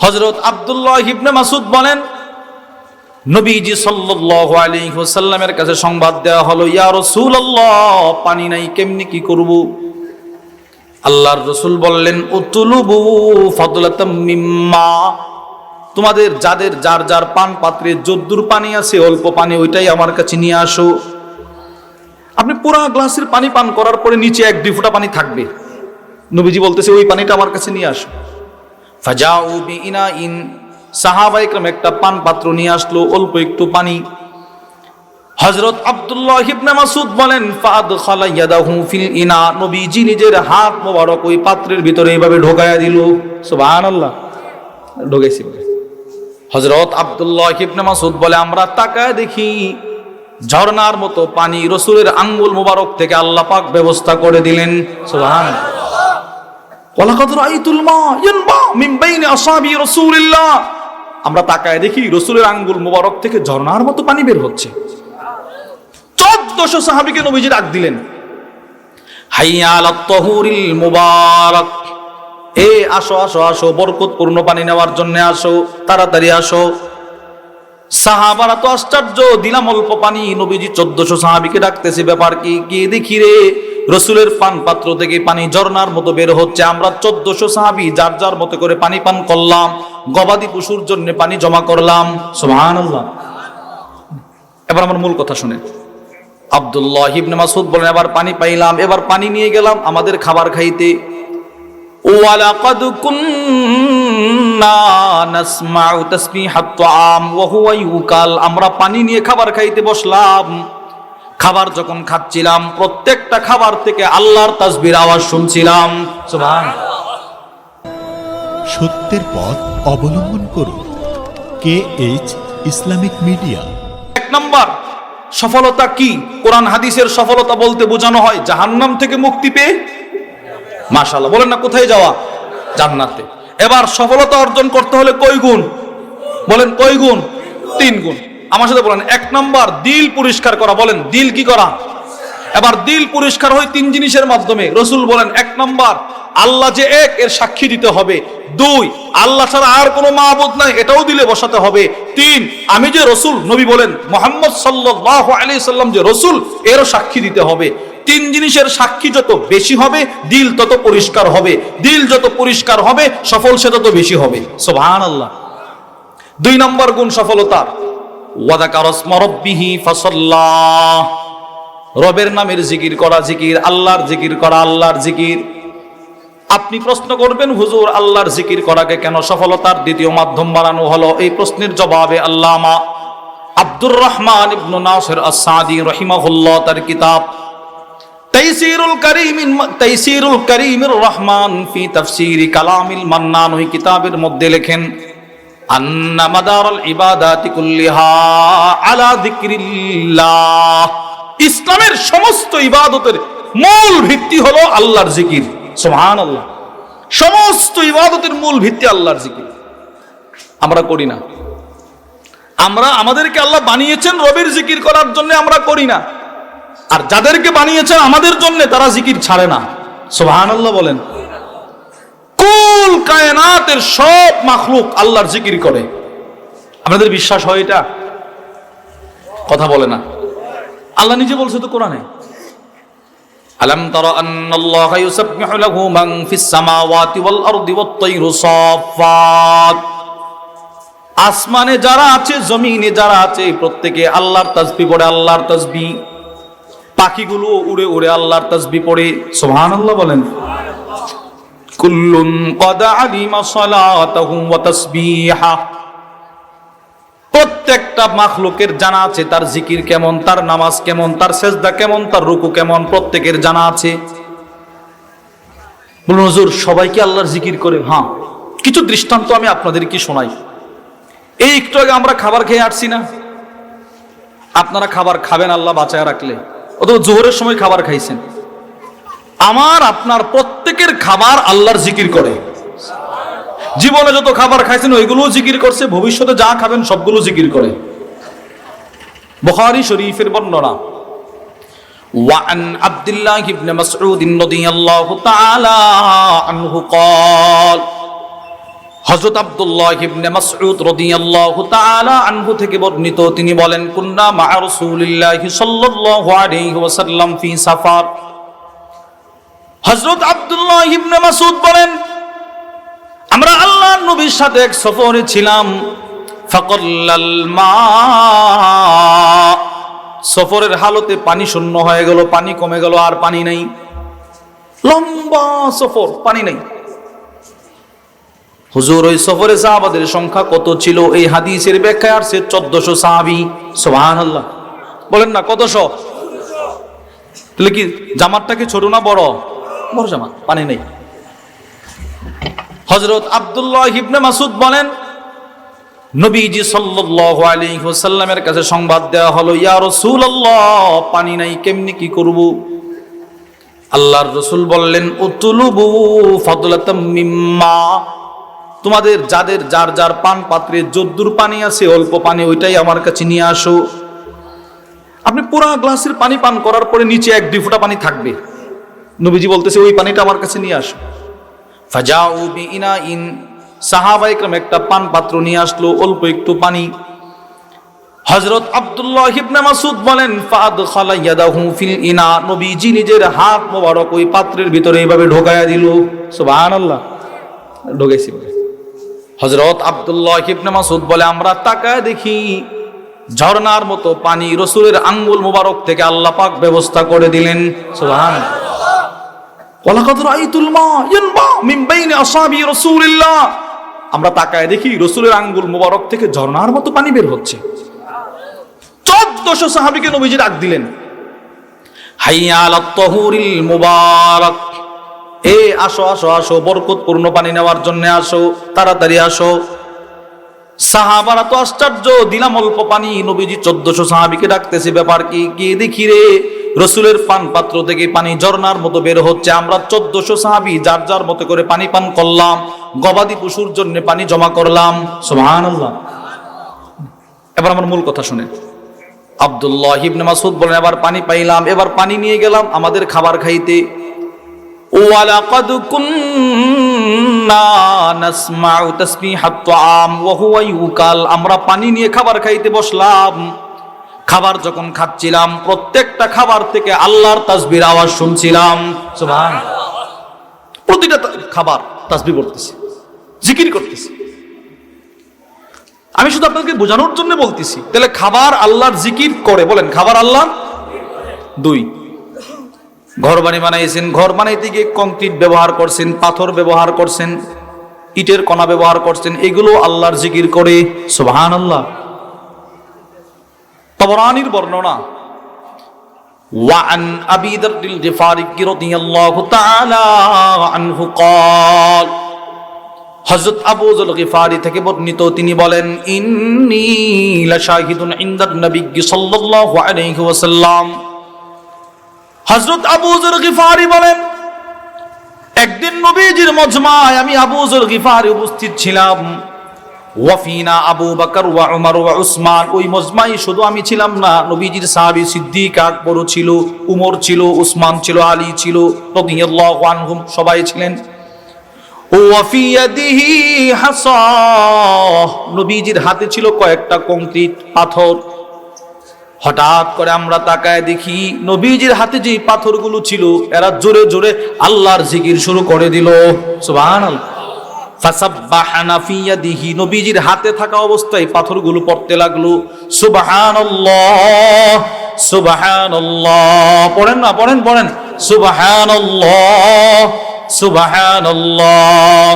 হযরত আব্দুল্লাহ ইবনে মাসউদ বলেন, নবীজি সাল্লাল্লাহু আলাইহি ওয়াসাল্লামের কাছে সংবাদ দেওয়া হলো, ইয়া রাসূলুল্লাহ, পানি নাই, কেমনি কি করব? আল্লাহর রাসূল বললেন, উতলুবু ফাদলাতাম মিম্মা, তোমাদের যাদের যার যার পান পাত্রে যদ্দুর পানি আছে, অল্প পানি, ওইটাই আমার কাছে নিয়ে আসো। আপনি পুরো গ্লাসের পানি পান করার পরে নিচে 1-2 ফোঁটা পানি থাকবে, নবীজি বলতেছে ওই পানিটা আমার কাছে নিয়ে আসো। ফাজাউ বিইনাইন, সাহাবায়ে কেরাম একটা পান পাত্র নিয়ে আসলো, অল্প একটু পানি। হযরত আব্দুল্লাহ ইবনে মাসউদ বলেন, ফাদখালা ইয়াদাহু ফিল ইনা, নবীজি নিজের হাত মোবারক ওই পাত্রের ভিতরে এইভাবে ঢোকায়া দিল। সুবহানাল্লাহ, ঢোকাইছি। হযরত আব্দুল্লাহ ইবনে মাসউদ বলে, আমরা তাকায় দেখি ঝর্ণার মতো পানি রাসূলের আঙ্গুল মোবারক থেকে আল্লাহ পাক ব্যবস্থা করে দিলেন। সুবহানাল্লাহ। ওয়ালাকাদ রাআইতুল মা ইয়ানবা মিন বাইনি আসাবি রাসূলিল্লাহ, আমরা তাকায় দেখি রাসূলের আঙ্গুল মোবারক থেকে ঝর্ণার মতো পানি বের হচ্ছে। 1400 সাহাবীকে নবীজি ডাক দিলেন, হাইয়া আলাত তাহুরিল মুবারাক, এ আসো আসো আসো, বরকতপূর্ণ পানি নেওয়ার জন্য আসো, তাড়াতাড়ি আসো। সাহাবারা তো আশ্চর্য, দিলাম অল্প পানি, নবীজি 1400 সাহাবীকে ডাকতেছে, ব্যাপার কি? গিয়ে দেখি রে, রাসূলের পান পাত্র থেকে পানি ঝর্ণার মতো বের হচ্ছে। আমরা 1400 সাহাবী যার যার মতো করে পানি পান করলাম, গবাদি পশুর জন্য পানি জমা করলাম। সুবহানাল্লাহ। এবার আমার মূল কথা শুনে, আব্দুল্লাহ ইবনে মাসউদ বলেন, এবার পানি পাইলাম, এবার পানি নিয়ে গেলাম আমাদের খাবার খাইতে। ওয়ালাকাদ কুন্না নাসমাউ তাসবিহাত তাআম ওয়া হুয়া ইউকাল, আমরা পানি নিয়ে খাবার খাইতে বসলাম। খাবার যখন খাচ্ছিলাম, প্রত্যেকটা খাবার থেকে আল্লাহর তাসবিহর আওয়াজ শুনছিলাম। সুবহানাল্লাহ। সত্যের পথ অবলম্বন করুন। KH Islamic media. 1 নাম্বার সফলতা কি? কোরআন হাদিসের সফলতা বলতে বোঝানো হয় জাহান্নাম থেকে মুক্তি পেয়ে, মাশাআল্লাহ বলেন না, কোথায় যাওয়া? জান্নাতে। এবার সফলতা অর্জন করতে হলে কয় গুণ? বলেন কয় গুণ? 3 গুণ। আমার সাথে বলেন, 1 নাম্বার দিল পরিষ্কার করা। বলেন দিল কি করা? এবার দিল পরিষ্কার হয় 3 জিনিসের মাধ্যমে। রাসূল বলেন, 1 নাম্বার আল্লাহ যে এক, এর সাক্ষী দিতে হবে। 2, আল্লাহ ছাড়া আর কোনো মাবুদ নাই, এটাও দিলে বসাতে হবে। 3, আমি যে রাসূল, নবী বলেন মুহাম্মদ সাল্লাল্লাহু আলাইহি সাল্লাম যে রাসূল, এরও সাক্ষী দিতে হবে। 3 জিনিসের সাক্ষী যত বেশি হবে, দিল তত পরিষ্কার হবে। দিল যত পরিষ্কার হবে, সফল সে তত বেশি হবে। সুবহানাল্লাহ। 2 নম্বর গুণ সফলতা, ওয়াযাকারা ইসমা রাব্বিহি ফাসাল্লা, রবের নামের জিকির করা, জিকির আল্লাহর জিকির করা, আল্লাহর জিকির। আপনি প্রশ্ন করবেন, হুজুর আল্লাহর জিকির করাকে কেন সফলতার দ্বিতীয় মাধ্যম বানানো হলো? এই প্রশ্নের জবাবে আল্লামা আব্দুর রহমান ইবনে নাসির আস-সাদি রাহিমাহুল্লাহ তার কিতাব তাইসিরুল কারীমির রহমান ফি তাফসীর কালামিল মান্নান, ওই কিতাবের মধ্যে লেখেন, আন্না মাদারুল ইবাদাতি কুল্লিহা আলা যিকরিল্লাহ, ইসলামের সমস্ত ইবাদতের মূল ভিত্তি হলো আল্লাহর জিকির। সুবহানাল্লাহ। সমস্ত ইবাদতের মূল ভিত্তি আল্লাহর জিকির। আমরা করি না। আমরা, আমাদেরকে আল্লাহ বানিয়েছেন রবের জিকির করার জন্য, আমরা করি না। আর যাদেরকে বানিয়েছেন আমাদের জন্য, তারা জিকির ছাড়ে না। সুবহানাল্লাহ বলেন। কুল কায়নাতের সব মাখলুক আল্লাহর জিকির করে। আপনাদের বিশ্বাস হয় এটা? কথা বলে না। আল্লাহ নিজে বলছে তো কোরআনে, আলাম তারা আন্নাল্লাহা ইউসাব্বিহু লাহু মান ফিস সামাওয়াতি ওয়াল আরদি ওয়াত তায়রু সাফফাত, আসমানে যারা আছে, জমিনে যারা আছে, প্রত্যেকে আল্লাহর তাসবিহ পড়ে, আল্লাহর তাসবিহ। পাখিগুলো উড়ে উড়ে আল্লাহর তাসবিহ পড়ে। সুবহানাল্লাহ বলেন। কুল্লুন ক্বাদ আলিমা সালাতাহু ওয়া তাসবিহা, প্রত্যেকটা মাখলুকের জানা আছে তার জিকির কেমন, তার নামাজ কেমন, তার সেজদা কেমন, তার রুকু কেমন, প্রত্যেকের জানা আছে। বলুন হুজুর সবাই কি আল্লাহর জিকির করে? হ্যাঁ, কিছু দৃষ্টান্ত আমি আপনাদেরকে শোনাই। এই একটু আগে আমরা খাবার খেয়ে আসছি না? আপনারা খাবার খাবেন আল্লাহ বাঁচায় রাখলে, অথবা জোহরের সময় খাবার খাইছেন। আমার আপনার প্রত্যেকের খাবার আল্লাহর জিকির করে। জীবনে যত খাবার খাইছেন ওইগুলো জিকির করছে, ভবিষ্যতে যা খাবেন সবগুলো জিকির করে। বুখারী শরীফের বর্ণনা, ওয়ান আব্দুল্লাহ ইবনে মাসউদ রাদিয়াল্লাহু তাআলা আনহু قال হযরত আব্দুল্লাহ ইবনে মাসউদ রাদিয়াল্লাহু তাআলা আনহু থেকে বর্ণিত, তিনি বলেন, কুন্না মা রাসূলিল্লাহি সাল্লাল্লাহু আলাইহি ওয়াসাল্লাম ফি সাফার। হযরত আব্দুল্লাহ ইবনে মাসউদ বলেন, আমরা আল্লাহর নবীর সাথে এক সফরে ছিলাম। ফাকাল্লাল মা, সফরের হালতে পানি শূন্য হয়ে গেল, পানি কমে গেল, আর পানি নাই। লম্বা সফর, পানি নাই। হুজুর, ওই সফরে সাহাবাদের সংখ্যা কত ছিল? এই হাদিসের ব্যাখ্যায় আসছে 1400 সাহাবী। সুবহানাল্লাহ, বলেন না কতশো? তাহলে কি জামাতটা কি ছোট না বড়? বড় জামাত, পানি নেই। হযরত আব্দুল্লাহ ইবনে মাসউদ বলেন, নবীজি সাল্লাল্লাহু আলাইহি ওয়াসাল্লামের কাছে সংবাদ দেওয়া হলো, ইয়া রাসূলুল্লাহ, পানি নাই, কেমনি কি করব? আল্লাহর রাসূল বললেন, উতলুবু ফাদলাতাম মিম্মা, তোমাদের যাদের যার যার পান পাত্রে যদ্দুর পানি আছে, অল্প পানি, ওইটাই আমার কাছে নিয়ে আসো। আপনি পুরো গ্লাসের পানি পান করার পরে নিচে 1-2 ফোঁটা পানি থাকবে। নবীজি বলতেছে, ওই পানিটা আমার কাছে নিয়ে আসো। ফাজাউ বিইনাইন, সাহাবায়ে কেরাম একটা পান পাত্র নিয়ে আসলো, অল্প একটু পানি। হযরত আব্দুল্লাহ ইবনে মাসউদ বলেন, ফাদখালা ইয়াদাহু ফিল ইনা, নবীজি নিজের হাত মোবারক ওই পাত্রের ভিতরে এইভাবে ঢোকায়া দিল। সুবহানাল্লাহ, ঢোকাইছি। হযরত আব্দুল্লাহ ইবনে মাসউদ বলে, আমরা তাকায় দেখি ঝর্ণার মতো পানি রাসূলের আঙ্গুল মোবারক থেকে আল্লাহ পাক ব্যবস্থা করে দিলেন। সুবহানাল্লাহ। ওয়ালাকাদ রাআইতুল মা ইয়ানবা মিন বাইনি আসাবি রাসূলিল্লাহ, আমরা তাকায় দেখি রাসূলের আঙ্গুল মোবারক থেকে ঝর্ণার মতো পানি বের হচ্ছে। 1400 সাহাবীকে নবীজি ডাক দিলেন, হাইয়া আলাত তাহুরিল মুবারাক, এ আসো আসো আসো, বরকতপূর্ণ পানি নেওয়ার জন্য আসো, তাড়াতাড়ি আসো। সাহাবারা তো আশ্চর্য, দিলাম অল্প পানি, নবীজি 1400 সাহাবীকে ডাকতেছে, ব্যাপার কি? গিয়ে দেখি রে, রাসূলের পান পাত্র থেকে পানি ঝর্ণার মতো বের হচ্ছে। আমরা 1400 সাহাবী যার যার মতো করে পানি পান করলাম, গবাদি পশুর জন্য পানি জমা করলাম। সুবহানাল্লাহ। এবার আমার মূল কথা শুনে, আব্দুল্লাহ ইবনে মাসউদ বলেন, এবার পানি পাইলাম, এবার পানি নিয়ে গেলাম আমাদের খাবার খাইতে। ওয়ালাকাদ কুন্না নাসমাউ তাসবিহাত তাআম ওয়া হুয়া ইউকাল, আমরা পানি নিয়ে খাবার খাইতে বসলাম। খাবার যখন খাচ্ছিলাম, প্রত্যেকটা খাবার থেকে আল্লাহর তাসবিহর আওয়াজ শুনছিলাম। সুবহানাল্লাহ। প্রতিটা খাবার তাসবিহ করতেছে, জিকির করতেছে। আমি শুধু আপনাকে বোঝানোর জন্য বলতেছি, তাহলে খাবার আল্লাহর জিকির করে, বলেন খাবার আল্লাহ। 2, ঘর বানাইছেন, ঘর বানাইতে গিয়ে কংক্রিট ব্যবহার করছেন, পাথর ব্যবহার করছেন, ইটের কণা ব্যবহার করছেন, এগুলো আল্লাহর জিকির করে। সুবহানাল্লাহ। তাবরানীর বর্ণনা, ওয়ান আবি দারদিল গিফারি রাদিয়াল্লাহু তাআলা আনহু قال, হযরত আবু যুল গিফারি থেকে বর্ণিত, তিনি বলেন, ইন্নী লাশাহিদুন ইনদান নবী সাল্লাল্লাহু আলাইহি ওয়াসাল্লাম। হযরত আবু যুল গিফারি বলেন, একদিন নবীজির মজমায় আমি আবু যুল গিফারি উপস্থিত ছিলাম। ওয়াফিনা আবু বকর ওয়া উমর ওয়া উসমান, ওই মজমায় শুধু আমি ছিলাম না, নবীজির সাহাবী সিদ্দিক আকবর ছিল, উমর ছিল, উসমান ছিল, আলী ছিল রাদিয়াল্লাহু আনহুম, সবাই ছিলেন। ওয়াফি ইয়াদিহি হাসা, নবীজির হাতে ছিল কয়েকটা কংক্রিট পাথর। হঠাৎ করে আমরা তাকায় দেখি নবীজির হাতে যে পাথরগুলো ছিল, এরা জোরে জোরে আল্লাহর জিকির শুরু করে দিল। সুবহানাল্লাহ। ফাসাব্বাহানা ফি ইয়াদিহি, নবীজির হাতে থাকা অবস্থায় পাথরগুলো পড়তে লাগলো, সুবহানাল্লাহ সুবহানাল্লাহ। পড়েন না, পড়েন পড়েন, সুবহানাল্লাহ সুবহানাল্লাহ,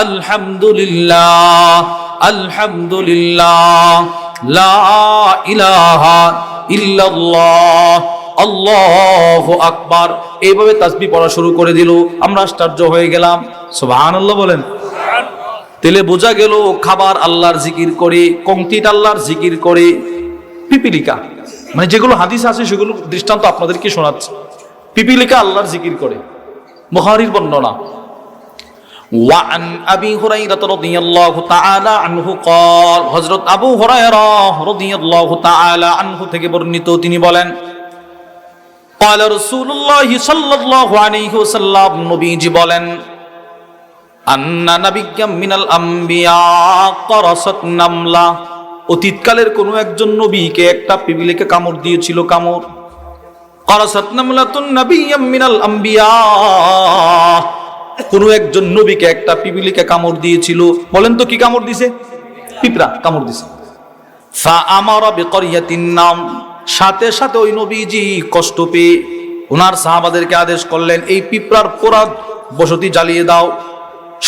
আলহামদুলিল্লাহ আলহামদুলিল্লাহ, লা ইলাহা ইল্লাল্লাহ, আল্লাহু আকবার। এইভাবে তাসবিহ পড়া শুরু করে দিল। আমরা আশ্চর্য হয়ে গেলাম। সুবহানাল্লাহ বলেন। তাহলে বোঝা গেল, খাবার আল্লাহর জিকির করে, কংক্রিট আল্লাহর জিকির করে, পিপিলিকা মানে যেগুলো হাদিস আছে সেগুলো দৃষ্টান্ত আপনাদেরকে শোনাচ্ছে। পিপিলিকা আল্লাহর জিকির করে। বুখারীর বর্ণনা, ওয়ান আবি হুরায়রা রাদিয়াল্লাহু তাআলা আনহু قال, হযরত আবু হুরায়রা রাদিয়াল্লাহু তাআলা আনহু থেকে বর্ণিত, তিনি বলেন, قال রাসূলুল্লাহ সাল্লাল্লাহু আলাইহি ওয়াসাল্লাম, নবীজি বলেন, আন্না নাবিয়্যাম মিনাল আম্বিয়া কারাসাত নামলা, অতীতকালের কোন একজন নবীকে একটা পিপিলিকে কামড় দিয়েছিল। কামড়। কারাসাত নামলাতুন নাবিয়্যাম মিনাল আম্বিয়া, কোন একজন নবীকে একটা পিপিলিকে কামড় দিয়েছিল। বলেন তো কি কামড় দিছে? পিঁপড়া কামড় দিছে। ফা আমারা বিকরিয়াতিন নাম, সাথে সাথে ওই নবীজি কষ্ট পেয়ে ওনার সাহাবাদেরকে আদেশ করলেন, এই পিঁপড়ার পোড়া বসতি জ্বালিয়ে দাও,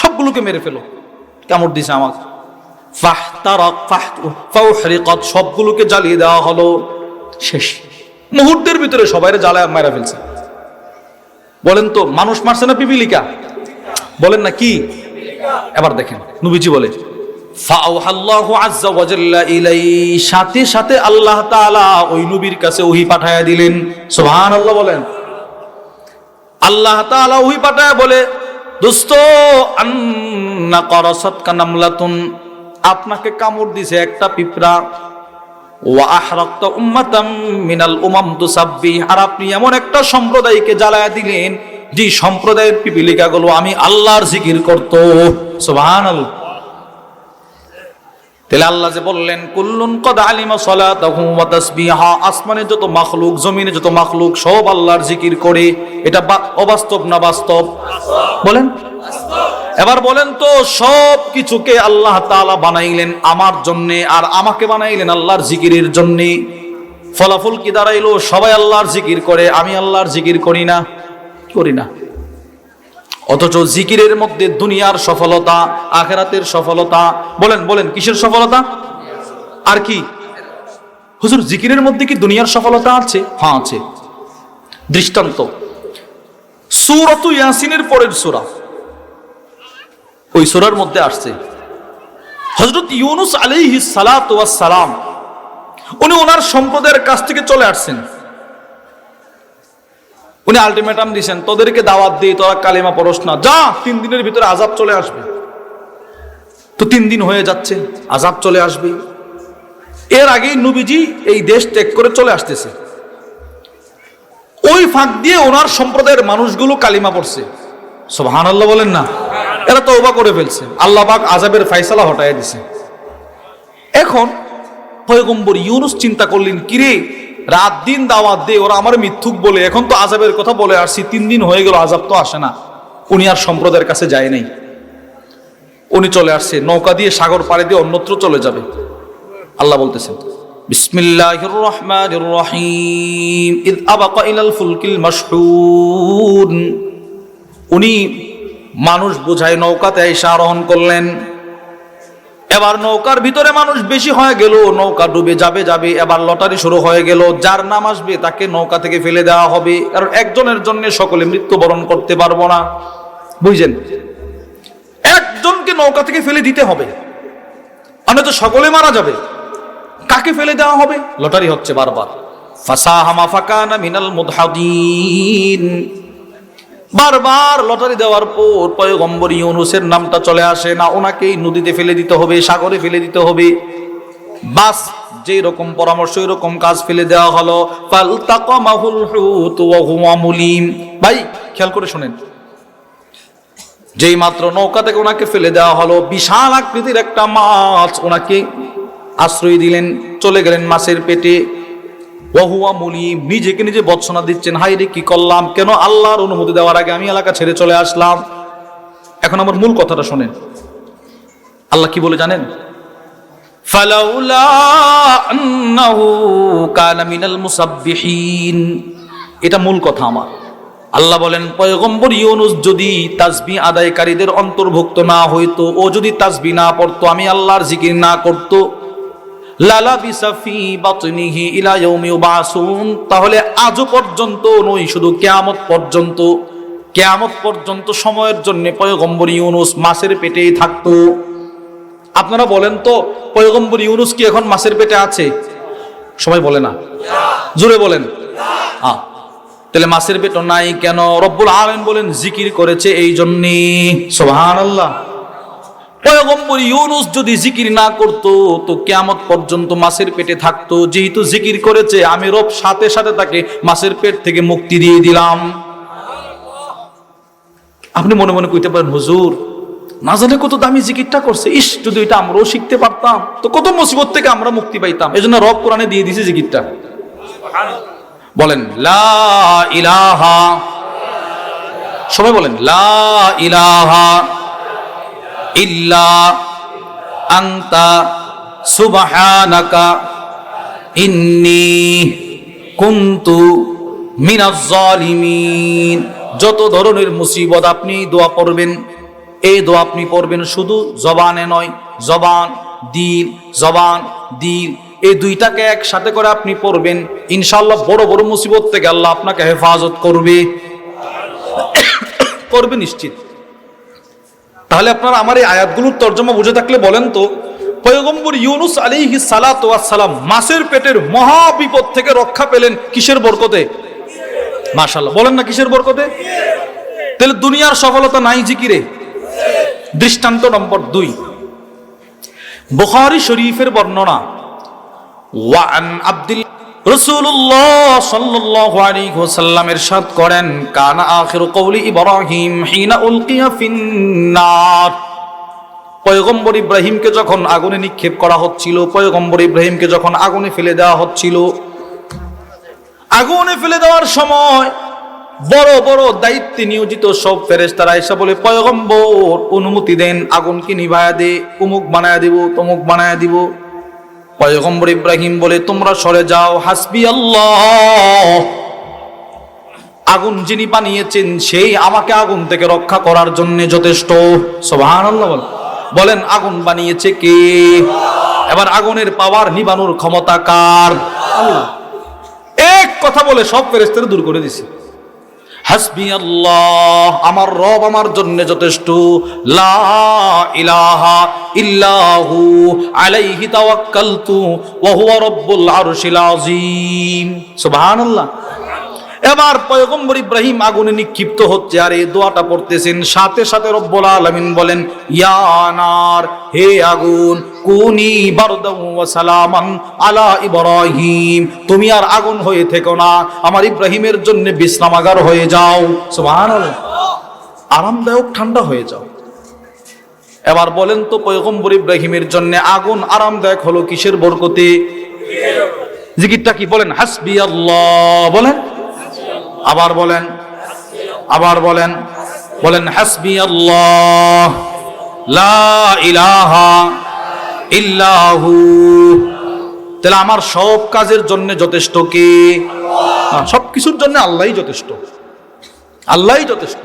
সবগুলোকে মেরে ফেলো, কামড় দিছে আমাকে। ফাউহরিকাত, সবগুলোকে জ্বালিয়ে দেওয়া হলো। শেষ মুহূর্তের ভিতরে সবাইরে জ্বালায় মারা ফেলছে। বলেন তো মানুষ মারছে না পিপিলিকা? বলেন না কি? এবার দেখেন নবীজি বলে ফাআওহাল্লাহু আযজা ওয়া জাল্লা ইলাইহি, সাথে সাথে আল্লাহ তাআলা ওই নবীর কাছে ওহী পাঠায়া দিলেন। সুবহানাল্লাহ বলেন। আল্লাহ তাআলা ওহী পাঠায়া বলে, দোস্ত আন্না কারাসাতকা নামলাতুন, আপনাকে কামড় দিছে একটা পিঁপড়া। ওয়া আহরাকতা উম্মাতাম মিনাল উমাম তুসাব্বিহ, আর আপনি এমন একটা সম্প্রদায়কে জ্বালায়া দিলেন যে সম্প্রদায়ের পিপিলিকাগুলো আমি আল্লাহর জিকির করত। সুবহানাল্লাহ। তাহলে আল্লাহ যে বললেন কুল্লুন কদ আলিমা সালাতাহু ওয়া তাসবিহা, আসমানে যত মাখলুক, জমিনে যত মাখলুক সব আল্লাহর জিকির করে, এটা অবাস্তব না বাস্তব? বলেন। এবার বলেন তো সব কিছুকে আল্লাহ তাআলা বানাইলেন আমার জন্য, আর আমাকে বানাইলেন আল্লাহর জিকিরের জন্য। ফলাফল কি দাঁড়াইলো? সবাই আল্লাহর জিকির করে, আমি আল্লাহর জিকির করি না, করি না। অথচ জিকিরের মধ্যে দুনিয়ার সফলতা, আখিরাতের সফলতা। বলেন বলেন কিসের সফলতা? আর কি? হুজুর জিকিরের মধ্যে কি দুনিয়ার সফলতা আছে? হ্যাঁ আছে। দৃষ্টান্ত সূরাতু ইয়াসিনের পরের সূরা, ওই সূরার মধ্যে আসছে হযরত ইউনূস আলাইহিস সালাতু ওয়াস সালাম, উনি ওনার সম্প্রদায়ের কাছ থেকে চলে আসছেন। উনি আলটিমেটাম দিয়েছেন, তোদেরকে দাওয়াত দিয়ে তোরা কালেমা পড়স না, যা 3 দিনের ভিতরে আযাব চলে আসবে। তো 3 দিন হয়ে যাচ্ছে, আযাব চলে আসবে। এর আগেই নবীজি এই দেশ ত্যাগ করে চলে আসতেছে। ওই ফাঁক দিয়ে ওনার সম্প্রদায়ের মানুষগুলো কালিমা পড়ছে। সুবহানাল্লাহ বলেন না? এরা তওবা করে ফেলছে, আল্লাহ পাক আযাবের ফয়সালা হটায় দিছে। এখন পয়গম্বর ইউনূস চিন্তা করলেন, কিরে রাত দিন দাওয়াত দে, ওরা আমার মিথ্যুক বলে, এখন তো আযাবের কথা বলে আসছি, 3 দিন হয়ে গেল আযাব তো আসে না। উনি আর সম্প্রদায়ের কাছে যায় নাই, উনি চলে আসছে নৌকা দিয়ে, সাগর পাড়ে দিয়ে অন্যত্র চলে যাবে। আল্লাহ বলতেছেন বিসমিল্লাহির রহমানির রহিম ইয আবাকা ইলাল ফুলকিল মাশহুন, উনি মানুষ বোঝায় নৌকাতে এসে আরোহণ করলেন। এবার নৌকার ভিতরে মানুষ বেশি হয়ে গেল, নৌকা ডুবে যাবে যাবে। এবার লটারি শুরু হয়ে গেল, যার নাম আসবে তাকে নৌকা থেকে ফেলে দেওয়া হবে, কারণ একজনের জন্য সকলে মৃত্যুবরণ করতে পারবো না। বুঝছেন? একজনকে নৌকা থেকে ফেলে দিতে হবে, অন্যথা সকলে মারা যাবে। কাকে ফেলে দেওয়া হবে? লটারি হচ্ছে বারবার। ফাসাহামা ফাকানা মিনাল মুদহাদিন, বারবার লটারি দেওয়ার পর পয়গম্বর ইউনূসের নামটা চলে আসে না, ওনাকেই নদীতে ফেলে দিতে হবে, সাগরে ফেলে দিতে হবে। বাস যেই রকম পরামর্শ ওই রকম কাজ, ফেলে দেওয়া হলো। ফালতাকামাহুল হুত ওয়া হুয়া মুলিম। ভাই খেয়াল করে শুনেন, যেই মাত্র নৌকা থেকে ওনাকে ফেলে দেওয়া হলো, বিশাল আকৃতির একটা মাছ ওনাকে আশ্রয় দিলেন, চলে গেলেন মাছের পেটে। ওয়াহুয়া মুলিম, নিজেকে নিজে বর্ষনা দিচ্ছেন, হাই রে কি করলাম, কেন আল্লাহর অনুমতি দেওয়ার আগে আমি এলাকা ছেড়ে চলে আসলাম। এখন আমার মূল কথাটা শোনেন, আল্লাহ কি বলে জানেন? ফালাউলা আন্নাহু কানা মিনাল মুসাব্বিহিন, এটা মূল কথা আমার। আল্লাহ বলেন পয়গম্বর ইউনূস যদি তাসবিহ আদায়কারীদের অন্তর্ভুক্ত না হইতো, ও যদি তাসবিহ না পড়তো, আমি আল্লাহর জিকির না করতো, লালাবিসা ফি বাতনিহি ইলা ইয়াউমি ইউবাসুন, তাহলে আজও পর্যন্ত নয়, শুধু কিয়ামত পর্যন্ত, কিয়ামত পর্যন্ত সময়ের জন্য পয়গম্বর ইউনূস মাছের পেটেই থাকতো। আপনারা বলেন তো পয়গম্বর ইউনূস কি এখন মাছের পেটে আছে? সবাই বলে না, জোরে বলেন। তাহলে মাছের পেট নাই কেন? রব্বুল আলামিন বলেন জিকির করেছে এই জন্যে। সুবহানাল্লাহ। পয়গম্বর ইউনূস যদি জিকির না করতো তো কিয়ামত পর্যন্ত মাছের পেটে থাকতো। যেহেতু জিকির করেছে, আমি রব সাথে সাথে তাকে মাছের পেট থেকে মুক্তি দিয়ে দিলাম। আপনি মনে মনে কইতে পারেন, হুজুর না জানে কত দামি জিকিরটা করছে, ইস যদি এটা আমরাও শিখতে পারতাম তো কত মুসিবত থেকে আমরা মুক্তি পাইতাম। এজন্য রব কোরআনে দিয়ে দিয়েছে জিকিরটা। বলেন লা ইলাহা, সবাই বলেন লা ইলাহা ইল্লা আনতা সুবহানাকা ইন্নী কুনতু মিনাজ জালিমিন। যত ধরনের মুসিবত আপনি দোয়া পড়বেন, এই দোয়া আপনি পড়বেন শুধু জবানে নয়, জবান দিল এই দুইটাকে একসাথে করে আপনি পড়বেন, ইনশাআল্লাহ বড় বড় মুসিবত থেকে আল্লাহ আপনাকে হেফাজত করবে নিশ্চিত। তাহলে আপনারা আমার এই আয়াতগুলোর তর্জমা বুঝে থাকলে বলেন তো, পয়গম্বর ইউনুস আলাইহিস সালাতু ওয়াস সালাম মাছের পেটের মহা বিপদ থেকে রক্ষা পেলেন কিসের বরকতে? মাশাআল্লাহ, বলেন না কিসের বরকতে? তাহলে দুনিয়ার সফলতা নাই জিকিরে। দৃষ্টান্ত নম্বর 2, বুখারী শরীফের বর্ণনা, ওয়ান আব্দুল রাসূলুল্লাহ সাল্লাল্লাহু আলাইহি ওয়াসাল্লাম ইরশাদ করেন, কানা আখিরু কওলি ইব্রাহিম হিনা উলকিয়া ফিন্নার। পয়গম্বর ইব্রাহিমকে যখন আগুনে নিক্ষেপ করা হচ্ছিল, পয়গম্বর ইব্রাহিমকে যখন আগুনে ফেলে দেওয়া হচ্ছিল, আগুনে ফেলে দেওয়ার সময় বড় বড় দায়িত্বে নিয়োজিত সব ফেরেশতারা এসে বলে, পয়গম্বর অনুমতি দেন, আগুনকে নিভায়া দে, অমুক বানায়া দিব, তমুক বানায়া দিব। পয়গম্বর ইব্রাহিম বলে, তোমরা সরে যাও, হাসবি আল্লাহ, আগুন যিনি বানিয়েছেন সেই আমাকে আগুন থেকে রক্ষা করার জন্য যথেষ্ট। সুবহানাল্লাহ বলেন, আগুন বানিয়েছে কে? এবার আগুনের পাওয়ার নিবানোর ক্ষমতা কার? আল্লাহ। এক কথা বলে সব ফেরেশতারা দূর করে দিছে। হাসবি আল্লাহ, আমার রব আমার জন্য যথেষ্ট। লা ইলাহা ইল্লাহু আলাইহি তাওয়াক্কালতু ওয়া হুয়া রাব্বুল আরশিল আযীম। সুবহানাল্লাহ। এবার পয়গম্বর ইব্রাহিম আগুনে নিক্ষিপ্ত হচ্ছে আর এই দোয়াটা পড়তেছেন, সাথে সাথে রব্বুল আলামিন বলেন, ইয়া নার, হে আগুন, কুনি বারদাও ওয়া সালামান আলা ইব্রাহিম, তুমি আর আগুন হয়ে থেকো না, আমার ইব্রাহিমের জন্য বিশ্রামাগার হয়ে যাও। সুবহানাল্লাহ, আরামদায়ক ঠান্ডা হয়ে যাও। এবার বলেন তো, পয়গম্বর ইব্রাহিমের জন্য আগুন আরামদায়ক হলো কিসের বরকতে? জিকিরটা কি? বলেন হাসবি আল্লাহ, বলেন আবার বলেন, বলেন হাসবি আল্লাহ লা ইলাহা ইল্লাহু। তাহলে আমার সব কাজের জন্য যথেষ্ট কে? সব কিছুর জন্য আল্লাহই যথেষ্ট, আল্লাহই যথেষ্ট।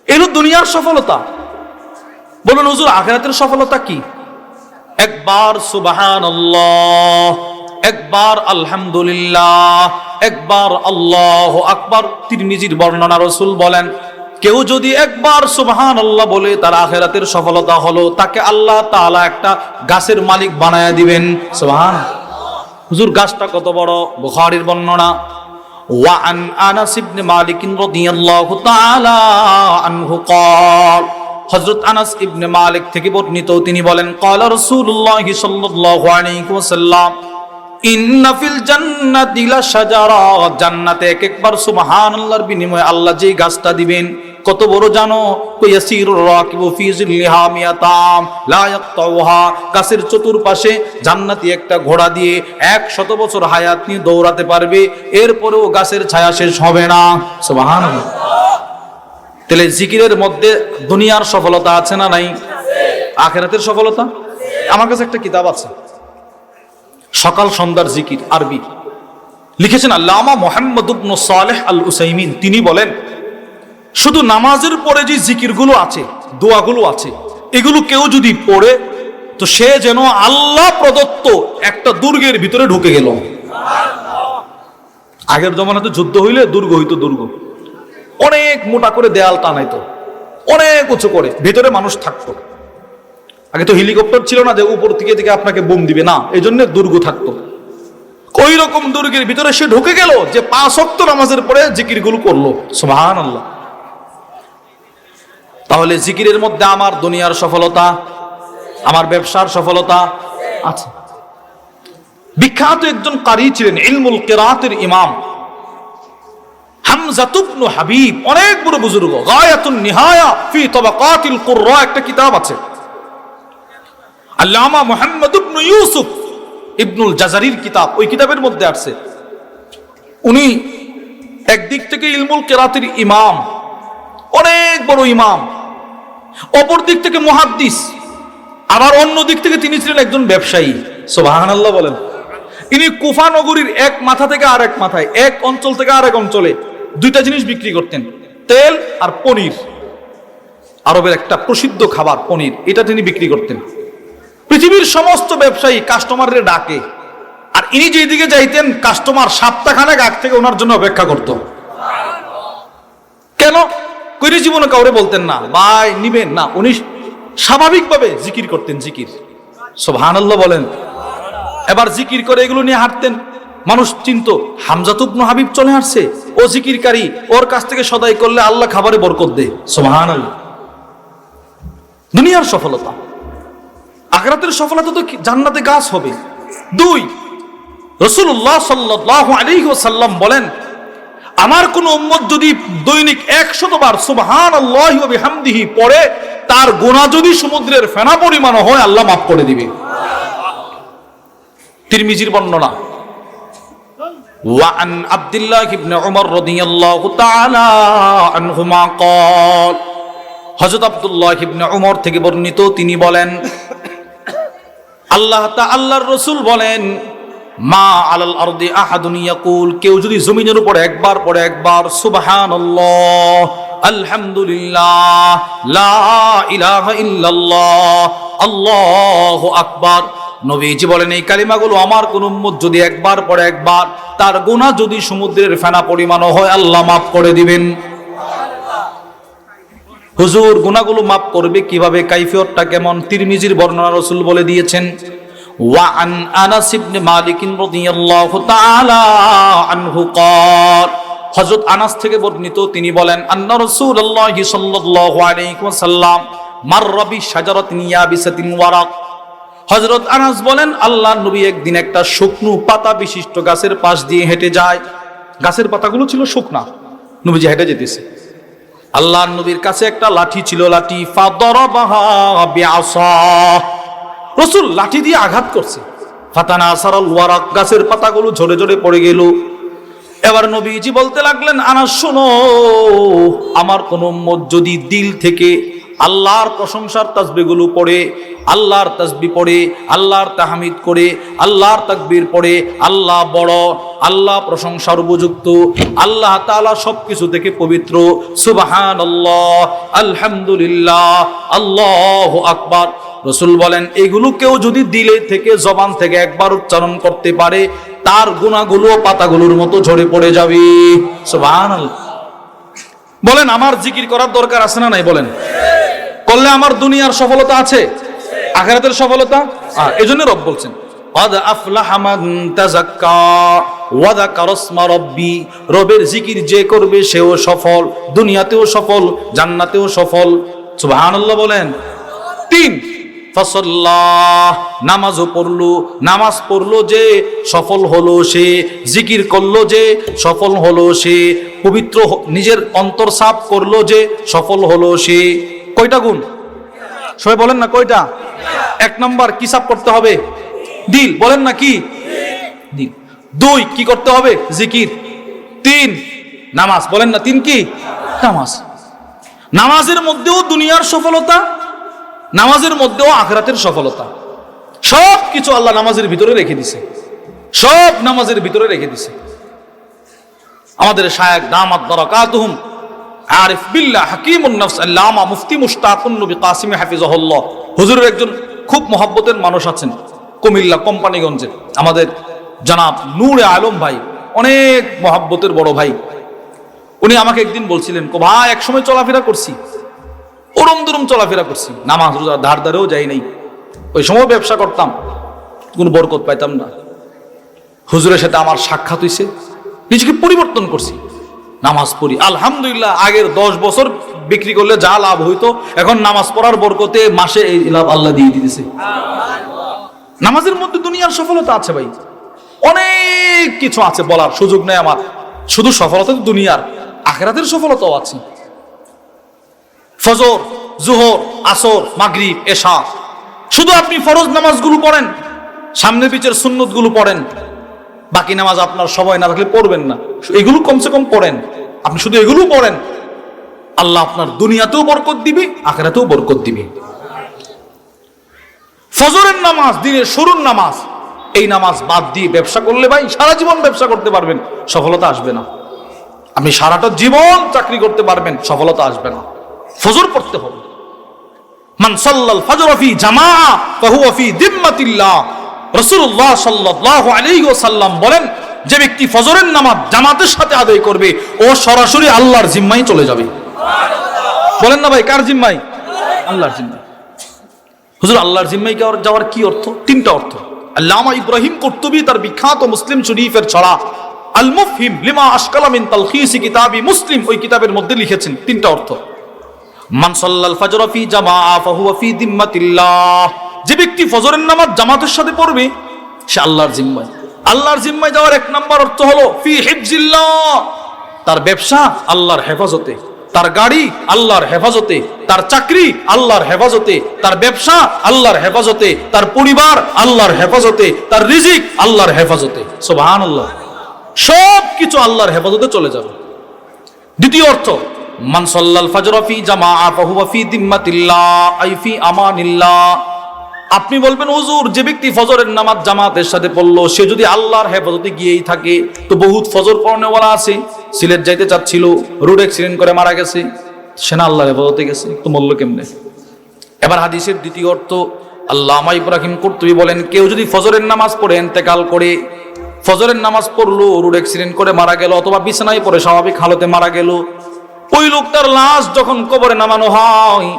এর দুনিয়ার সফলতা। বলুন হুজুর, আখিরাতের সফলতা কি? একবার সুবহানাল্লাহ, একবার আলহামদুলিল্লাহ, একবার আল্লাহু আকবার। তিরমিজির বর্ণনা, রাসূল বলেন, কেউ যদি একবার সুবহানাল্লাহ বলে তার আখিরাতের সফলতা হলো, তাকে আল্লাহ তাআলা একটা গাছের মালিক বানায়া দিবেন। সুবহানাল্লাহ। হুজুর গাছটা কত বড়? বুখারীর বর্ণনা, ওয়া আন আনাস ইবনে মালিক রাদিয়াল্লাহু তাআলা আনহু قال, হযরত আনাস ইবনে মালিক থেকে বর্ণিত, তিনি বলেন, ক্বালা রাসূলুল্লাহ সাল্লাল্লাহু আলাইহি ওয়াসাল্লাম, ইন্না ফিল জান্নাতি লাশাজারা, জান্নাতে একবার সুবহানাল্লাহর বিনিময়ে আল্লাহ যে গাছটা দিবেন কত বড় জানো? ইয়াসিরুর রাকিবু ফি জিল্লিহা মিয়াতাম লা ইয়াকতাউহা, গাছের চতুর্পাশে জান্নাতি একটা ঘোড়া দিয়ে 100 বছর হায়াত নিয়ে দৌড়াতে পারবে, এরপরেও গাছের ছায়া শেষ হবে না। সুবহানাল্লাহ। তাহলে জিকিরের মধ্যে দুনিয়ার সফলতা আছে না নাই? আখিরাতের সফলতা। আমার কাছে একটা কিতাব আছে, সকাল সন্ধ্যার জিকির, আরবি, লিখেছেন আল্লামা মুহাম্মদ ইবনে সালেহ আল উসাইমিন। তিনি বলেন, শুধু নামাজের পরে যে জিকিরগুলো আছে, দোয়াগুলো আছে, এগুলো কেউ যদি পড়ে তো সে যেন আল্লাহ প্রদত্ত একটা দুর্গের ভিতরে ঢুকে গেল। আগের জমানাতে যুদ্ধ হইলে দুর্গ হইতো, দুর্গ অনেক মোটা করে দেয়াল টানাইতো, অনেক উঁচু করে, ভিতরে মানুষ থাকতো। আগে তো হেলিকপ্টার ছিল না যে উপর থেকে আপনাকে বোম দিবে, না, এই জন্য দুর্গ থাকতো। ওই রকম দুর্গের ভিতরে সে ঢুকে গেল যে 5 ওয়াক্ত নামাজের পরে জিকিরগুলো করলো। সুবহানাল্লাহ। তাহলে জিকিরের মধ্যে আমার দুনিয়ার সফলতা, আমার ব্যবসার সফলতা আছে। বিখ্যাত একজন কারি ছিলেন, ইলমুল কিরাতের ইমাম হামজাতু ইবনু হাবিব, অনেক বড় বুজুর্গ, গায়াতুন নিহায়া ফি তাবাকাতিল কুররা একটা কিতাব আছে। আল্লামা মুহাম্মদ ইবনু ইউসুফ ইবনুল জাজারির কিতাব, ওই কিতাবের মধ্যে আছে উনি একদিক থেকে ইলমুল কিরাতের ইমাম, অনেক বড় ইমাম, অপর দিক থেকে মুহাদ্দিস, আবার অন্য দিক থেকে তিনি ছিলেন একজন ব্যবসায়ী। সুবহানাল্লাহ বলেন। ইনি কুফা নগরীর এক মাথা থেকে আরেক মাথায়, এক অঞ্চল থেকে আরেক অঞ্চলে দুইটা জিনিস বিক্রি করতেন, তেল আর পনির। আরবের একটা প্রসিদ্ধ খাবার পনির, এটা তিনি বিক্রি করতেন। পৃথিবীর সমস্ত ব্যবসায়ী কাস্টমারের ডাকে, আর ইনি যেদিকে যাইতেন কাস্টমার সপ্তাহখানেক আগ থেকে ওনার জন্য অপেক্ষা করত। কেন? কইরে জীবনে কাউরে বলতেন না ভাই নিবেন না, উনি স্বাভাবিকভাবে জিকির করতেন, জিকির। সুবহানাল্লাহ বলেন। এবার জিকির করে এগুলো নিয়ে হাঁটতেন, মানুষ চিনতো হামজাতু ইবনু হাবিব চলে আসছে, ও জিকিরকারী, ওর কাছ থেকে সদাই করলে আল্লাহ খাবারে বরকত দেয়। সুবহানাল্লাহ। দুনিয়ার সফলতা, আখিরাতের সফলতা তো জান্নাতে গাছ হবে। 2, রাসূলুল্লাহ সাল্লাল্লাহু আলাইহি ওয়াসাল্লাম বলেন, আমার কোন উম্মত যদি দৈনিক 100 বার সুবহানাল্লাহি ওয়া বিহামদিহি পড়ে, তার গুনাহ যদি সমুদ্রের ফেনা পরিমাণ হয় আল্লাহ মাফ করে দিবে। তিরমিজির বর্ণনা। ওয়া আন আব্দুল্লাহ ইবনে উমর রাদিয়াল্লাহু তাআলা আনহুমা قال, হযরত আব্দুল্লাহ ইবনে উমর থেকে বর্ণিত, তিনি বলেন আল্লাহর রাসূল বলেন, মা আলাল আরদি আহাদুন ইয়াকুল, কেউ যদি জমিনের উপর একবার পড়ে একবার সুবহানাল্লাহ, আলহামদুলিল্লাহ, লা ইলাহা ইল্লাল্লাহ, আল্লাহু আকবার, নবীজি বলেন এই কালিমাগুলো আমার কোন উম্মত যদি একবার পড়ে একবার, তার গুনাহ যদি সমুদ্রের ফেনা পরিমাণ হয় আল্লাহ মাফ করে দিবেন। হুজুর গুনাহগুলো মাফ করবে কিভাবে, কাইফিয়তটা কেমন? তিরমিজির বর্ণনা রাসূল বলে দিয়েছেন। ওয়া আন আনাস ইবনে মালিক রাদিয়াল্লাহু তাআলা আনহু قال, হযরত আনাস থেকে বর্ণিত, তিনি বলেন আন্না রাসূলুল্লাহ সাল্লাল্লাহু আলাইহি ওয়াসাল্লাম মাররা বিশাজারাতিন ইয়াবিসাতিন ওয়ারাক, হযরত আনাস বলেন আল্লাহর নবী একদিন একটা শুকনো পাতা বিশিষ্ট গাছের পাশ দিয়ে হেঁটে যায়। গাছের পাতাগুলো ছিল শুকনা, নবীজি হেঁটে যেতেছে। আল্লাহর নবীর কাছে একটা লাঠি ছিল, লাঠি ফাদরাবাহা বিআসা, রাসূল লাঠি দিয়ে আঘাত করছে। ফাতানাসারাল ওয়ারাক, গাছের পাতাগুলো ঝরে ঝরে পড়ে গেল। এবার নবীজি বলতে লাগলেন, আনাস শোনো, আমার কোন উম্মত যদি দিল থেকে আল্লাহর প্রশংসার তাসবিহগুলো পড়ে, আল্লাহর তাসবিহ পড়ে, আল্লাহর তাহমিদ করে, আল্লাহর তাকবীর পড়ে, আল্লাহ বড়, আল্লাহ প্রশংসার উপযুক্ত, আল্লাহ তাআলা সবকিছু থেকে পবিত্র, সুবহানাল্লাহ, আলহামদুলিল্লাহ, আল্লাহু আকবার, রাসূল বলেন এগুলো কেউ যদি দিলে থেকে জবান থেকে একবার উচ্চারণ করতে পারে, তার গুনাহগুলো পাতাগুলোর মতো ঝরে পড়ে যাবে। সুবহানাল্লাহ। বলেন আমার জিকির করার দরকার আছে না নাই? বলেন করলে আমার দুনিয়ার সফলতা আছে, আখিরাতের সফলতা। এজন্য রব বলছেন قد أفلح من تزكى وذكر اسم ربي, রবের জিকির যে করবে সেও সফল, দুনিয়াতেও সফল, জান্নাতেও সফল। সুবহানাল্লাহ বলেন। 3, ফাসাল্লাহ, নামাজও পড়লো, নামাজ পড়লো যে সফল হলো সে, জিকির করলো যে সফল হলো সে, পবিত্র নিজের অন্তর সাফ করলো যে সফল হলো সে। কয়টা গুণ? সবাই বলেন না কয়টা? 1 নম্বর কি সাফ করতে হবে? দিল। বলেন না কি? দিল। 2 কি করতে হবে? জিকির। 3 নামাজ। বলেন না 3 কি? নামাজ। নামাজের মধ্যেও দুনিয়ার সফলতা, নামাজের মধ্যেও আখিরাতের সফলতা। সব কিছু আল্লাহ নামাজের ভিতরে রেখে দিছে, সব নামাজের ভিতরে রেখে দিছে। আমাদের শায়েখ দামাত বারাকাতুহুম আরিফ বিল্লাহ হাকিমুন নফস আল্লামা মুফতি মুশতাকুন নবী কাসিম হাফিজাহুল্লাহ, হুজুরের একজন খুব মহব্বতের মানুষ আছেন কুমিল্লা কোম্পানিগঞ্জে, আমাদের জনাব নূরে আলম ভাই, অনেক মহব্বতের বড় ভাই। উনি আমাকে একদিন বলছিলেন, ভাই এক সময় চলাফেরা করছি, ওরম দুরম চলাফেরা করছি, নামাজ রোজা ধার ধারেও যাই নাই, ওই সময় ব্যবসা করতাম, কোনো বরকত পাইতাম না। হুজুরের সাথে আমার সাক্ষাৎ হইছে, নিজেকে পরিবর্তন করছি, নামাজ পড়ি আলহামদুলিল্লাহ। আগের 10 বছর বিক্রি করলে যা লাভ হইতো, এখন নামাজ পড়ার বরকতে মাসে এই লাভ আল্লাহ দিয়ে দিতেছে। নামাজের মধ্যে দুনিয়ার সফলতা আছে ভাই, অনেক কিছু আছে বলার সুযোগ নেই আমার। শুধু সফলতা তো দুনিয়ার, আখিরাতের সফলতাও আছে। ফজর, জোহর, আসর, মাগরিব, এশা, শুধু আপনি ফরজ নামাজগুলো পড়েন, সামনে পিছের সুন্নতগুলো পড়েন, বাকি নামাজ আপনার সময় না থাকলে পড়বেন না, এগুলো কমসে কম পড়েন। আপনি শুধু এগুলো পড়েন, আল্লাহ আপনার দুনিয়াতেও বরকত দিবে, আখিরাতেও বরকত দিবে। ফজরের নামাজ দিনের শুরুর নামাজ, এই নামাজ বাদ দিয়ে ব্যবসা করলে ভাই সারা জীবন ব্যবসা করতে পারবেন, সফলতা আসবে না। আপনি সারাটা জীবন চাকরি করতে পারবেন, সফলতা আসবে না। ফজর পড়তে হবে। মান সাল্লাল ফজর ফি জামাআ ফাহুয়া ফি দিম্মাতিল্লাহ, রাসূলুল্লাহ সাল্লাল্লাহু আলাইহি ওয়াসাল্লাম বলেন, যে ব্যক্তি ফজরের নামাজ জামাতের সাথে আদায় করবে ও সরাসরি আল্লাহর জিম্মায় চলে যাবে। বলেন না ভাই, কার জিম্মায়? আল্লাহর জিম্মায়। হুজুর, আল্লাহর জিম্মায় যাওয়ার কি অর্থ? তিনটা অর্থ। আল্লামা ইব্রাহিম কুরতুবী তার বিখ্যাত মুসলিম শরীফের ছড়া আল মুফহিম লিমা আশকালা মিন তালখিসি কিতাবি মুসলিম, ওই কিতাবের মধ্যে লিখেছেন তিনটা অর্থ। মান সাল্লাল ফজর ফি জামাআ ফাহুয়া ফি দিম্মাতিল্লাহ, যে ব্যক্তি ফজরের নামাজ জামাতের সাথে পড়বে সে আল্লাহর জিম্মায়। আল্লাহর জিম্মায় যাওয়ার এক নাম্বার অর্থ হলো ফি হিফজিল্লাহ, তার ব্যবসা আল্লাহর হেফাজতে, তার গাড়ি আল্লাহর হেফাজতে, তার চাকরি আল্লাহর হেফাজতে, তার ব্যবসা আল্লাহর হেফাজতে, তার পরিবার আল্লাহর হেফাজতে, তার রিজিক আল্লাহর হেফাজতে। সুবহানাল্লাহ, সব কিছু আল্লাহর হেফাজতে চলে যাবে। দ্বিতীয় অর্থ, মান সাল্লাল ফজর ফি জামাআ ফাহুয়া ফি দিম্মাতিল্লাহ আই ফি আমানিল্লাহ। আপনি বলবেন হুজুর, যে ব্যক্তি ফজরের নামাজ জামাতের সাথে পড়লো সে যদি আল্লাহর হেফাজতে গিয়েই থাকে, তো বহুত ফজর পড়নেওয়ালা আছে, সিলেট যাইতে চাচ্ছিল, রোড অ্যাক্সিডেন্ট করে মারা গেছে, সে না আল্লাহর হেফাজতে গেছে, তো মরল কেমনে? এবার হাদিসের দ্বিতীয় অর্থ, আল্লামা ইব্রাহিম কুরতুবী বলেন, কেউ যদি ফজরের নামাজ পড়ে ইন্তেকাল করে, ফজরের নামাজ পড়লো, রোড অ্যাক্সিডেন্ট করে মারা গেল, অথবা বিছানায় পড়ে স্বাভাবিক হালতে মারা গেল, ওই লোকটার লাশ যখন কবরে নামানো হয়,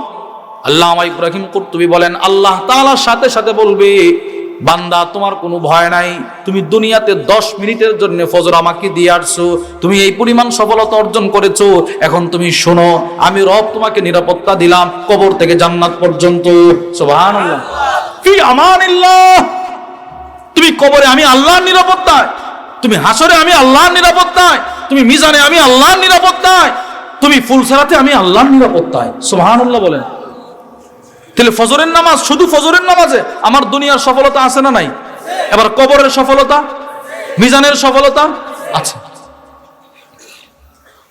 আল্লামা ইব্রাহিম কুরতুবী বলেন, আল্লাহ তাআলার সাথে সাথে বলবে, বান্দা তোমার কোনো ভয় নাই, তুমি দুনিয়াতে 10 মিনিটের জন্য ফজর আমাকে দিয়ে আসছো, তুমি এই পরিমাণ সফলতা অর্জন করেছো, এখন তুমি শোনো, আমি রব তোমাকে নিরাপত্তা দিলাম কবর থেকে জান্নাত পর্যন্ত। সুবহানাল্লাহ, ফি আমানিল্লাহ, তুমি কবরে আমি আল্লাহর নিরাপত্তায়, তুমি হাসরে আমি আল্লাহর নিরাপত্তায়, তুমি মিজানে আমি আল্লাহর নিরাপত্তায়, তুমি ফুলসরাতে আমি আল্লাহর নিরাপত্তায়। সুবহানাল্লাহ বলেন। তাহলে ফজরের নামাজ, শুধু ফজরের নামাজে আমার দুনিয়ার সফলতা আছে না নাই? এবার কবরের সফলতা, মিজানের সফলতা আছে।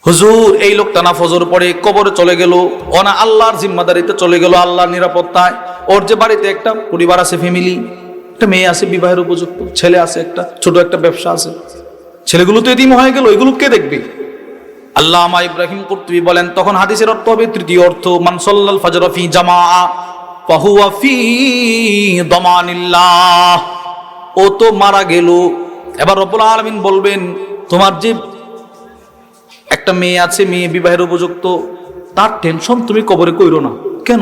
হুজুর, এই লোকটা না ফজর পড়ে কবরে চলে গেল, ও না আল্লাহর জিম্মাদারিতে চলে গেল, আল্লাহর নিরাপত্তায়। ওর যে বাড়িতে একটা পরিবার আছে, ফ্যামিলি, একটা মেয়ে আছে বিবাহের উপযুক্ত, ছেলে আছে, একটা ছোট একটা ব্যবসা আছে, ছেলেগুলো তো এদিন হয়ে গেল, এগুলো কে দেখবে? আল্লামা ইব্রাহিম কুরতুবী বলেন, তখন হাদিসের অর্থ হবে তৃতীয় অর্থ, মান সাল্লাল ফজর ফি জামাআ ফাহুয়া ফি দামানিল্লাহ, ও তো মারা গেল। এবার রব্বুল আলামিন বলবেন, তোমার যে একটা মেয়ে আছে, মেয়ে বিবাহের উপযুক্ত, তার টেনশন তুমি কবরে কইরো না। কেন?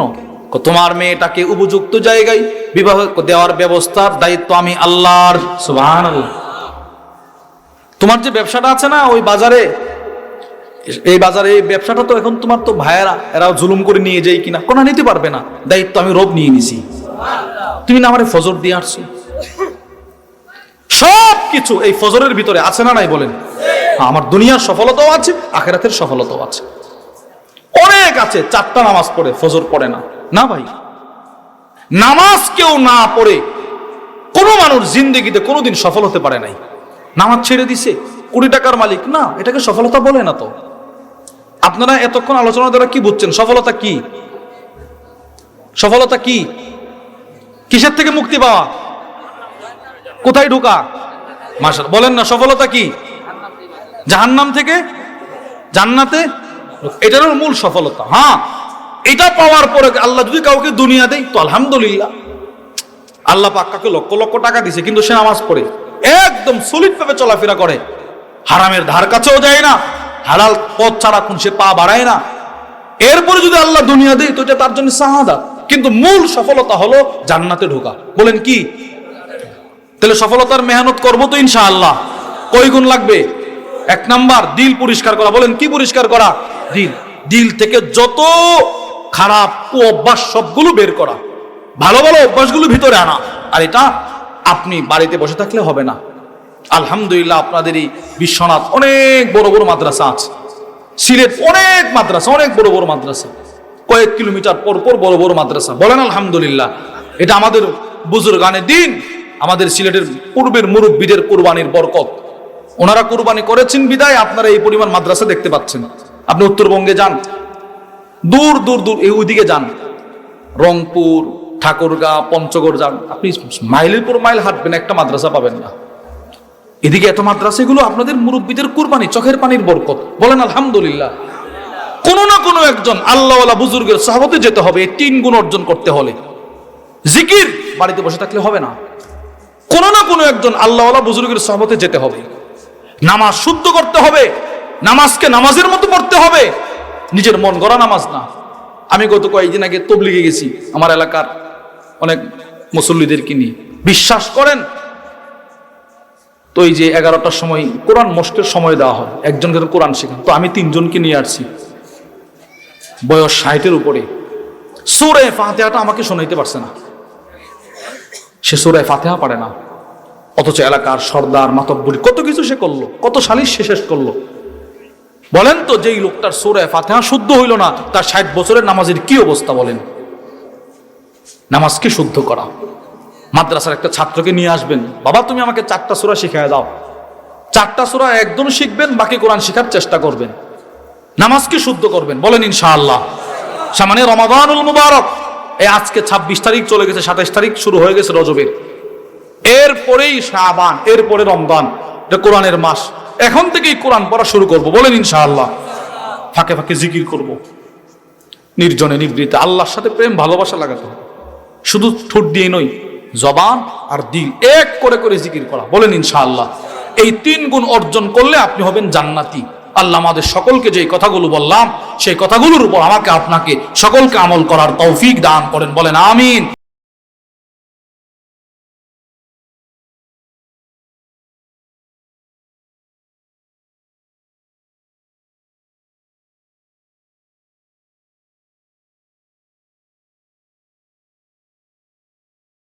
তোমার মেয়েটাকে উপযুক্ত জায়গায় বিবাহ দেওয়ার ব্যবস্থার দায়িত্ব আমি আল্লাহর। সুবহানাল্লাহ। তোমার যে ব্যবসাটা আছে না ওই বাজারে, এই বাজারে এই ব্যবসাটা তো এখন তোমার তো ভাইয়েরা এরাও জুলুম করে নিয়ে যায় কিনা, কোনা নিতে পারবে না, দায়িত্ব আমি রব নিয়ে নিছি। তুমি না আমারে ফজর দিয়ে আসছো, সব কিছু এই ফজরের ভিতরে আছে না নাই বলেন? আমার দুনিয়ার সফলতাও আছে, আখিরাতের সফলতাও আছে, অনেক আছে। 4টা নামাজ পড়ে ফজর পড়ে না, না ভাই। নামাজ কেউ না পড়ে কোনো মানুষ জিন্দেগিতে কোনোদিন সফল হতে পারে নাই। নামাজ ছেড়ে দিছে, 20 টাকার মালিক না, এটাকে সফলতা বলে না তো। আপনারা এতক্ষণ আলোচনা দ্বারা কি বুঝছেন? সফলতা কি? সফলতা কি? কিসের থেকে মুক্তি পাওয়া? কোথায় ঢোকা? মাশাআল্লাহ, বলেন না, সফলতা কি? জাহান্নাম থেকে জান্নাতে, এটার মূল সফলতা। হ্যাঁ, এটা পাওয়ার পরে আল্লাহ যদি কাউকে দুনিয়া দেয় তো আলহামদুলিল্লাহ। আল্লাহ পাক কাউকে লক্ষ লক্ষ টাকা দিছে, কিন্তু সে নামাজ পড়ে একদম সলিড ভাবে চলাফেরা করে, হারামের ধার কাছেও যায় না, হালাল পথ ছাড়া কোন সে পা বাড়ায় না, এরপরে যদি আল্লাহ দুনিয়া দেয় তো এটা তার জন্য শাহাদাত। কিন্তু মূল সফলতা হলো জান্নাতে ঢোকা। বলেন কি? তাহলে সফলতার মেহনত করবো তো ইনশাআল্লাহ। কয় গুণ লাগবে? 1 নাম্বার, দিল পরিষ্কার করা। বলেন কি পরিষ্কার করা? দিল। দিল থেকে যত খারাপ অভ্যাস সবগুলো বের করা, ভালো ভালো অভ্যাসগুলো ভিতরে আনা। আর এটা আপনি বাড়িতে বসে থাকলে হবে না। আলহামদুলিল্লাহ, আপনাদেরই বিশ্বনাথ অনেক বড় বড় মাদ্রাসা আছে, সিলেট অনেক মাদ্রাসা, অনেক বড় বড় মাদ্রাসা, কয়েক কিলোমিটার পর পর বড় বড় মাদ্রাসা। বলেন আলহামদুলিল্লাহ। এটা আমাদের বুজুর্গানে দিন, আমাদের সিলেটের পূর্বের মুরব্বীদের কুরবানির বরকত। ওনারা কুরবানি করেছেন বিদায় আপনারা এই পরিমাণ মাদ্রাসা দেখতে পাচ্ছেন। আপনি উত্তরবঙ্গে যান, দূর দূর দূর ওইদিকে যান, রংপুর, ঠাকুরগাঁ, পঞ্চগড় যান, আপনি মাইলের পর মাইল হাঁটবেন, একটা মাদ্রাসা পাবেন না। এদিকে এত মাদ্রাসা, এগুলো আপনাদের মুরব্বীদের কুরবানি, চোখের পানির বরকত। বলেন আলহামদুলিল্লাহ। কোনো না কোনো একজন আল্লাহওয়ালা বুজুর্গের সাহাবতে যেতে হবে এই 3 গুণ অর্জন করতে হলে। জিকির বাড়িতে বসে থাকলে হবে না, কোনো না কোনো একজন আল্লাহওয়ালা বুজুর্গের সাহাবতে যেতে হবে। নামাজ শুদ্ধ করতে হবে, নামাজকে নামাজের মতো পড়তে হবে, নিজের মন গড়া নামাজ না। আমি গত কয়েকদিন আগে তবলিগে গেছি, আমার এলাকার অনেক মুসল্লিদেরকে নিয়ে। বিশ্বাস করেন তো এই যে 11টার সময় কোরআন মস্কের সময় দেওয়া হয়, একজনকে কোরআন শেখান, তো আমি 3 জনকে নিয়ে আসছি, বয়স 60-এর উপরে। সূরা ফাতিহাটা আমাকে শোনাইতে পারছে না, সে সূরা ফাতিহা পারে না, অথচ এলাকার সর্দার মাতব্বরি কত কিছু সে করলো, কত সালিশ সে শেষ করলো। বলেন তো, যেই লোকটার সূরা ফাতিহা শুদ্ধ হইল না, তার 60 বছরের নামাজের কি অবস্থা বলেন? নামাজকে শুদ্ধ করা। মাদ্রাসার একটা ছাত্রকে নিয়ে আসবেন, বাবা তুমি আমাকে 4টা সূরা শিখিয়ে দাও, 4টা সূরা একদম শিখবেন, বাকি কোরআন শেখার চেষ্টা করবেন, নামাজকে শুদ্ধ করবেন। বলেন ইনশাআল্লাহ। সামনে রমাদানুল মুবারক, এই আজকে 26 তারিখ চলে গেছে, 27 তারিখ শুরু হয়ে গেছে রজবের, এরপরেই শাবান, এরপরে রমজান, এটা কোরআনের মাস। এখন থেকেই কোরআন পড়া শুরু করব, বলেন ইনশাআল্লাহ। ফাঁকে ফাঁকে জিকির করব, নির্জনে নিভৃতে আল্লাহর সাথে প্রেম ভালোবাসা লাগাতে হবে। শুধু ঠোঁট দিয়ে নয়, জবান আর দিল এক করে করে জিকির করা, বলেন ইনশাআল্লাহ। এই 3 গুণ অর্জন করলে আপনি হবেন জান্নাতি। আল্লাহ আমাদের সকলকে যে কথাগুলো বললাম, সেই কথাগুলোর উপর আমাকে আপনাকে সকলকে আমল করার তৌফিক দান করেন, বলেন আমিন।